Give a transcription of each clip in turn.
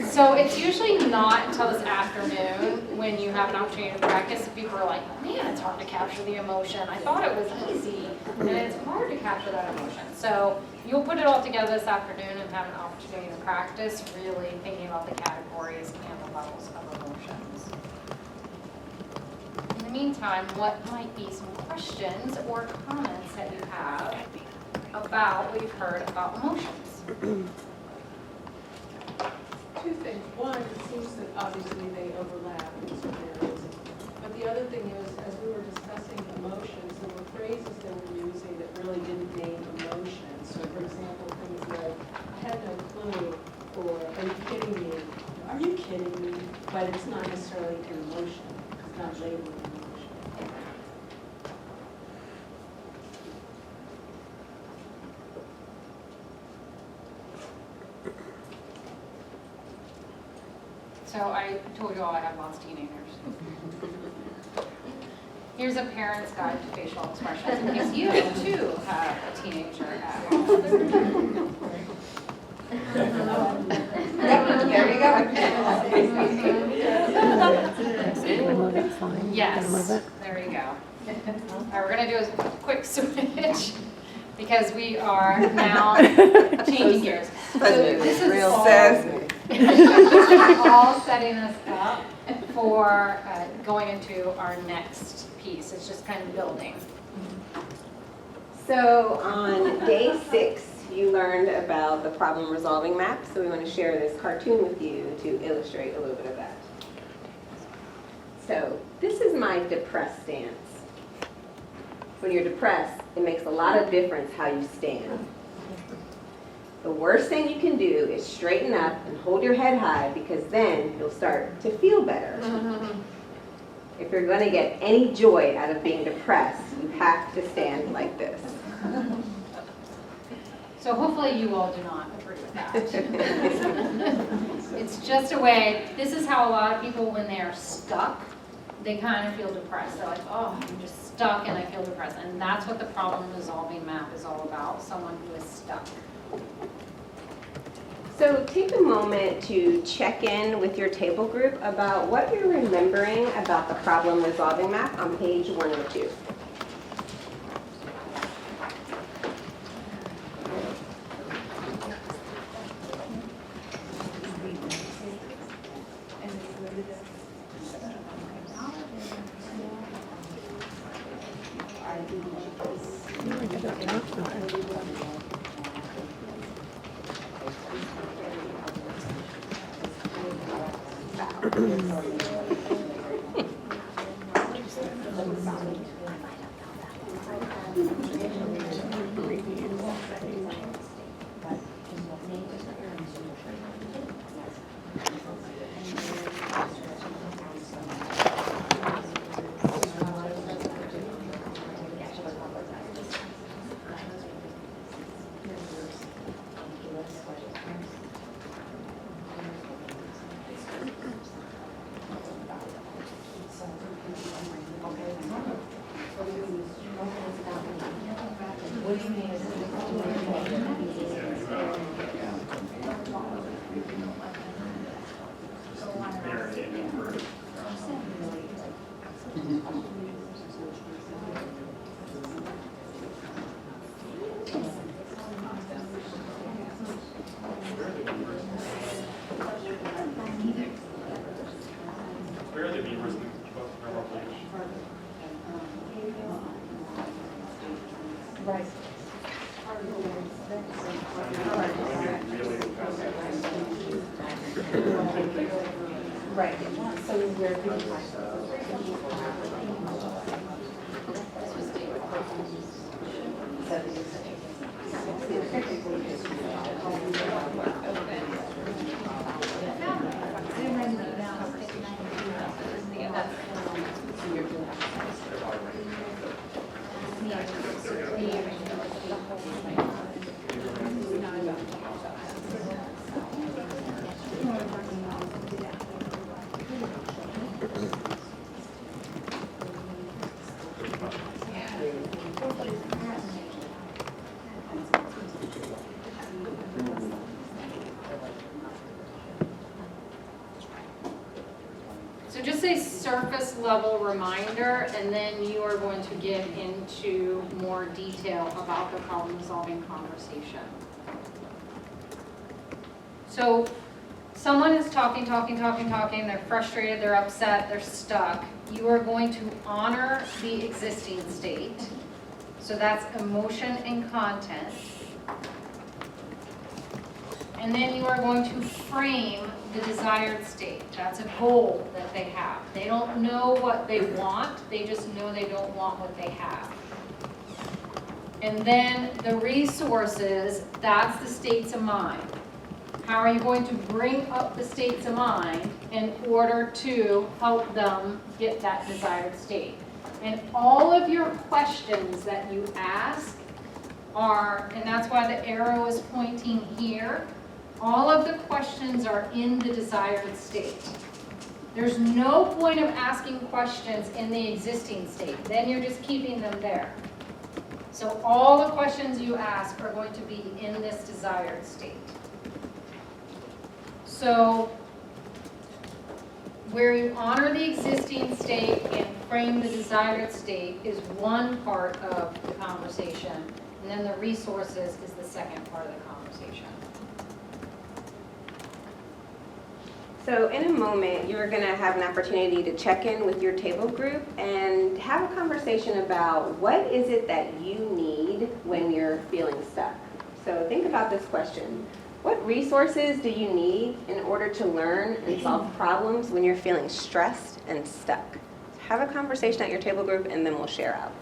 So it's usually not until this afternoon when you have an opportunity to practice. People are like, man, it's hard to capture the emotion. I thought it was easy, and it's hard to capture that emotion. So you'll put it all together this afternoon and have an opportunity to practice really thinking about the categories and the levels of emotions. In the meantime, what might be some questions or comments that you have about what you've heard about emotions? Two things. One, it seems that obviously they overlap in some areas. But the other thing is, as we were discussing emotions, there were phrases they were using that really didn't name emotions. So for example, things like, I had no clue, or are you kidding me? Are you kidding me? But it's not necessarily an emotion. It's not labeled an emotion. So I told you all I have lots of teenagers. Here's a parent's guide to facial expressions in case you too have a teenager at home. There you go. Yes, there you go. All right, we're gonna do a quick switch because we are now changing gears. So this is Real all, sassy. all setting us up for going into our next piece. It's just kind of building. So on day 6, you learned about the problem resolving map. So we want to share this cartoon with you to illustrate a little bit of that. So this is my depressed stance. When you're depressed, it makes a lot of difference how you stand. The worst thing you can do is straighten up and hold your head high, because then you'll start to feel better. If you're going to get any joy out of being depressed, you have to stand like this. So hopefully you all do not agree with that. It's just a way, this is how a lot of people, when they are stuck, they kind of feel depressed. They're like, oh, I'm just stuck and I feel depressed. And that's what the problem resolving map is all about, someone who is stuck. So take a moment to check in with your table group about what you're remembering about the problem resolving map on page 102. Where are the beavers? Right. Right. So we're level reminder, and then you are going to get into more detail about the problem-solving conversation. So someone is talking, they're frustrated, they're upset, they're stuck. You are going to honor the existing state. So that's emotion and content. And then you are going to frame the desired state. That's a goal that they have. They don't know what they want, they just know they don't want what they have. And then the resources, that's the states of mind. How are you going to bring up the states of mind in order to help them get that desired state? And all of your questions that you ask are, and that's why the arrow is pointing here, all of the questions are in the desired state. There's no point of asking questions in the existing state. Then you're just keeping them there. So all the questions you ask are going to be in this desired state. So where you honor the existing state and frame the desired state is one part of the conversation, and then the resources is the second part of the conversation. So in a moment, you're going to have an opportunity to check in with your table group and have a conversation about what is it that you need when you're feeling stuck. So think about this question. What resources do you need in order to learn and solve problems when you're feeling stressed and stuck? Have a conversation at your table group and then we'll share out.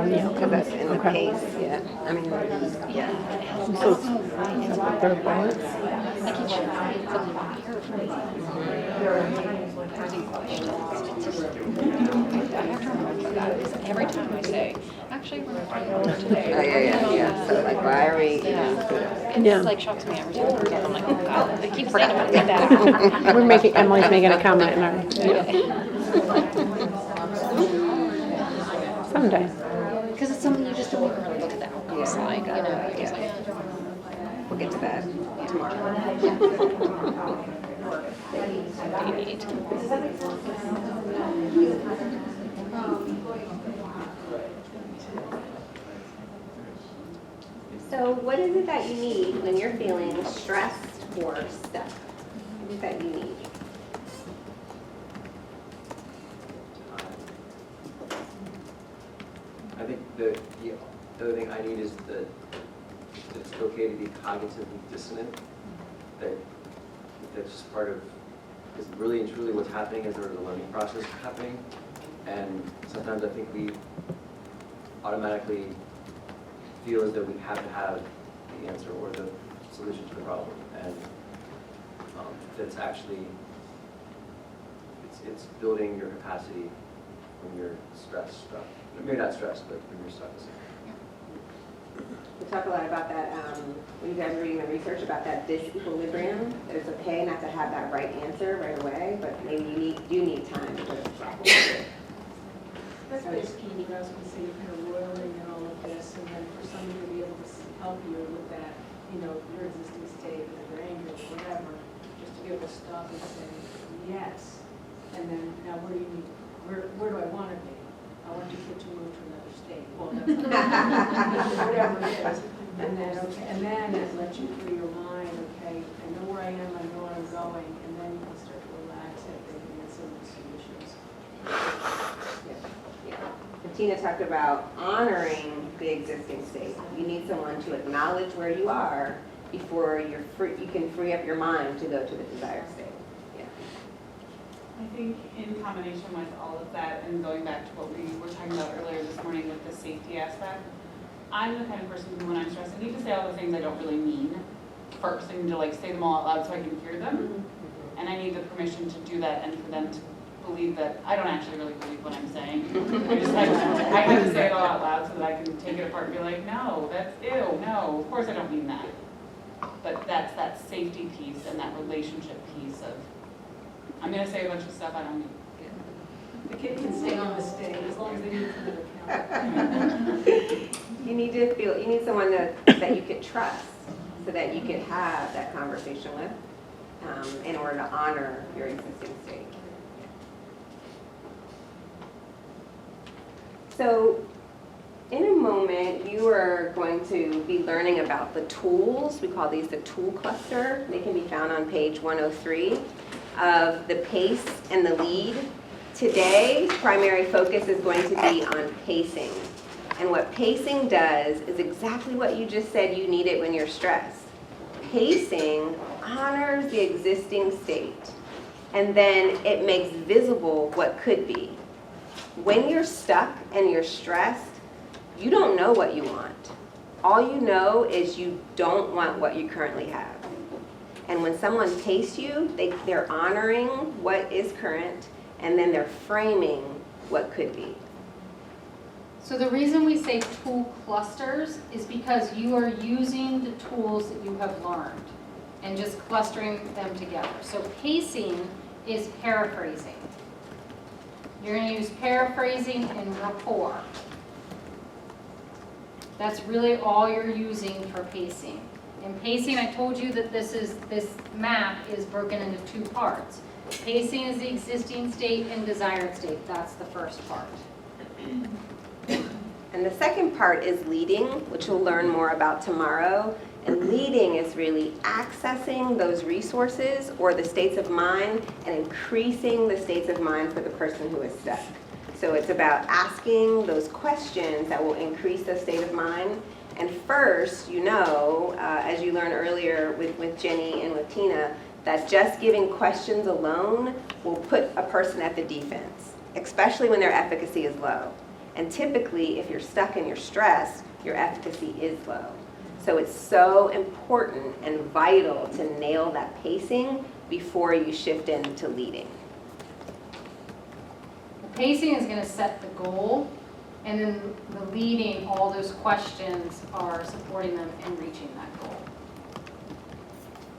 Because that's in the case, yeah. I mean, So it's the third part. Every time I say, actually, we're not talking about today. yeah. So like, why are we? It's like shocks me every time. I'm like, oh God, they keep saying I'm gonna take that out. We're making, Emily's making a comment in our, someday. Because it's something you just don't even really look at the outcome side, you know, you're just like, We'll get to that tomorrow. Indeed. So what is it that you need when you're feeling stressed or stuck? What is it that you need? I think the other thing I need is that it's okay to be cognitively dissonant. That's just part of, is really and truly what's happening as the learning process is happening. And sometimes I think we automatically feel as though we have to have the answer or the solution to the problem. And that's actually, it's building your capacity when you're stressed, maybe not stressed, but when you're stuck. We talk a lot about that, when you guys are reading the research about that disequilibrium. It's okay not to have that right answer right away, but maybe you need time to grapple with it. That's basically what I was gonna say, you're kind of roiling in all of this, and then for somebody to be able to help you with that, you know, your existing state, or your anger, or whatever, just to be able to stop and say, yes, and then, now where do you need, where do I want to be? I want your kid to move to another state. Well, that's not, whatever it is, and then, okay, and then it lets you free your mind, okay, I know where I am, I know where I'm going, and then you can start to relax it, they can get some solutions. And Tina talked about honoring the existing state. You need someone to acknowledge where you are before you can free up your mind to go to the desired state. I think in combination with all of that and going back to what we were talking about earlier this morning with the safety aspect, I'm the kind of person who when I'm stressed, I need to say all the things I don't really mean first. I need to like say them all out loud so I can hear them. And I need the permission to do that and for them to believe that I don't actually really believe what I'm saying. I have to say it all out loud so that I can take it apart and be like, no, that's ew, no, of course I don't mean that. But that's that safety piece and that relationship piece of, I'm going to say a bunch of stuff I don't mean. The kid can stay on the state as long as they need to account. You need someone that you could trust so that you could have that conversation with in order to honor your existing state. So in a moment, you are going to be learning about the tools. We call these the tool cluster. They can be found on page 103 of the pace and the lead. Today's primary focus is going to be on pacing. And what pacing does is exactly what you just said you needed when you're stressed. Pacing honors the existing state, and then it makes visible what could be. When you're stuck and you're stressed, you don't know what you want. All you know is you don't want what you currently have. And when someone paces you, they're honoring what is current, and then they're framing what could be. So the reason we say tool clusters is because you are using the tools that you have learned and just clustering them together. So pacing is paraphrasing. You're going to use paraphrasing and rapport. That's really all you're using for pacing. In pacing, I told you that this map is broken into two parts. Pacing is the existing state and desired state. That's the first part. And the second part is leading, which we'll learn more about tomorrow. And leading is really accessing those resources or the states of mind and increasing the states of mind for the person who is stuck. So it's about asking those questions that will increase the state of mind. And first, as you learned earlier with Jenny and with Tina, that just giving questions alone will put a person at the defense, especially when their efficacy is low. And typically, if you're stuck and you're stressed, your efficacy is low. So it's so important and vital to nail that pacing before you shift into leading. The pacing is going to set the goal, and then the leading, all those questions are supporting them in reaching that goal.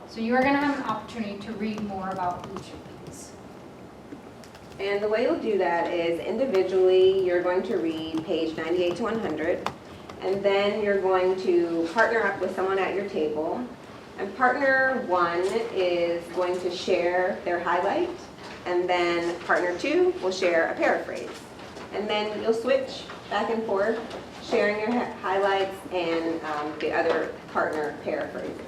So you are going to have an opportunity to read more about each of these. And the way you'll do that is individually, you're going to read page 98 to 100, and then you're going to partner up with someone at your table. And partner one is going to share their highlight, and then partner two will share a paraphrase. And then you'll switch back and forth, sharing your highlights and the other partner paraphrasing.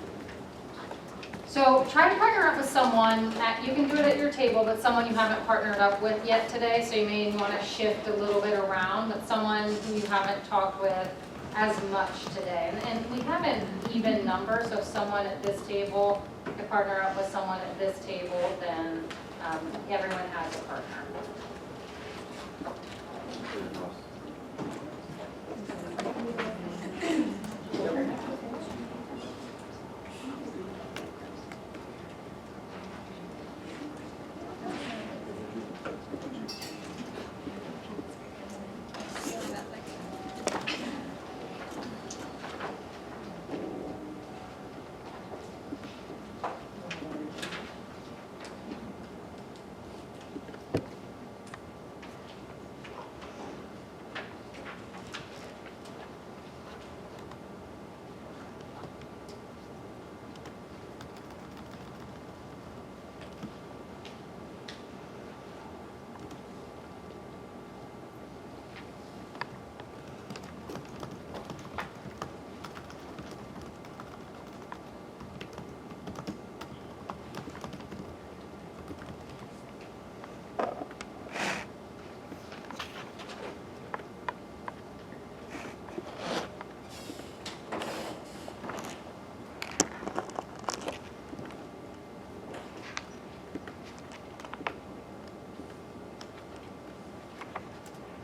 So try to partner up with someone, you can do it at your table, but someone you haven't partnered up with yet today, so you may want to shift a little bit around, but someone who you haven't talked with as much today. And we have an even number, so if someone at this table could partner up with someone at this table, then everyone has a partner.